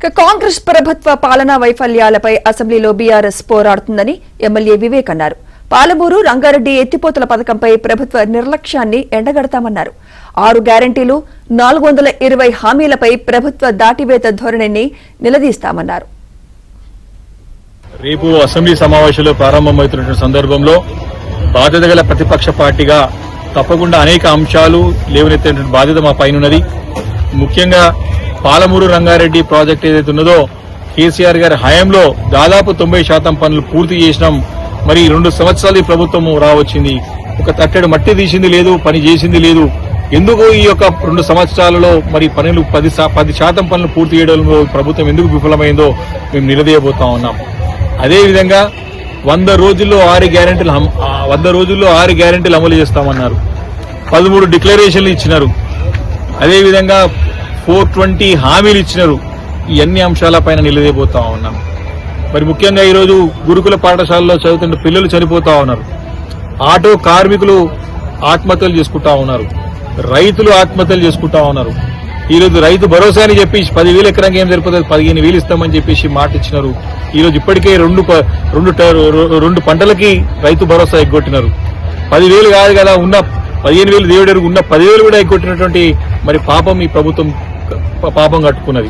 కాంగ్రెస్ ప్రభుత్వ పాలనా వైఫల్యాలపై అసెంబ్లీలో బీఆర్ఎస్ పోరాడుతుందని ఎమ్మెల్యే వివేక్ అన్నారు. పాలమూరు రంగారెడ్డి ఎత్తిపోతల పథకంపై ప్రభుత్వ నిర్లక్ష్యాన్ని ఎండగడతామన్నారు. 6 గ్యారంటీలు 420 హామీలపై ప్రభుత్వ దాటివేత ధోరణిని నిలదీస్తామన్నారు. రేపు అసెంబ్లీ సమావేశాలు ప్రారంభమవుతున్న సందర్భంలో బాధ్యత గల ప్రతిపక్ష పార్టీగా తప్పకుండా అనేక అంశాలు లేవనెత్తే బాధ్యత మా పైనన్నది. ముఖ్యంగా పాలమూరు రంగారెడ్డి ప్రాజెక్ట్ ఏదైతే ఉన్నదో కేసీఆర్ గారి హయాంలో దాదాపు 90% పనులు పూర్తి చేసినాం. మరి 2 సంవత్సరాలు ఈ ప్రభుత్వం రావచ్చింది, ఒక తట్టెడు మట్టి తీసింది లేదు, పని చేసింది లేదు. ఎందుకు ఈ యొక్క 2 సంవత్సరాలలో మరి పనులు 10% పనులు పూర్తి చేయడంలో ప్రభుత్వం ఎందుకు విఫలమైందో మేము నిలదీయబోతా ఉన్నాం. అదేవిధంగా 100 రోజుల్లో 6 గ్యారెంటీలు అమలు చేస్తామన్నారు. 13 డిక్లరేషన్లు ఇచ్చినారు. అదేవిధంగా 420 హామీలు ఇచ్చినారు. ఈ అన్ని అంశాలపైన నిలదీయబోతా ఉన్నాం. మరి ముఖ్యంగా ఈరోజు గురుకుల పాఠశాలలో చదువుతున్న పిల్లలు చనిపోతా ఉన్నారు. ఆటో కార్మికులు ఆత్మహత్యలు చేసుకుంటా ఉన్నారు. రైతులు ఆత్మహత్యలు చేసుకుంటా ఉన్నారు. ఈరోజు రైతు భరోసా అని చెప్పి 10,000 ఎకరానికి ఏం సరిపోతుంది, 15,000 ఇస్తామని చెప్పేసి మాట ఇచ్చినారు. ఈరోజు ఇప్పటికే రెండు పంటలకి రైతు భరోసా ఎగ్గొట్టినారు. 10,000 కాదు కదా, ఉన్న 15,000 దేవుడు ఉన్న 10,000 కూడా ఎగ్గొట్టినటువంటి మరి పాపం ఈ ప్రభుత్వం పాపం కట్టుకున్నది.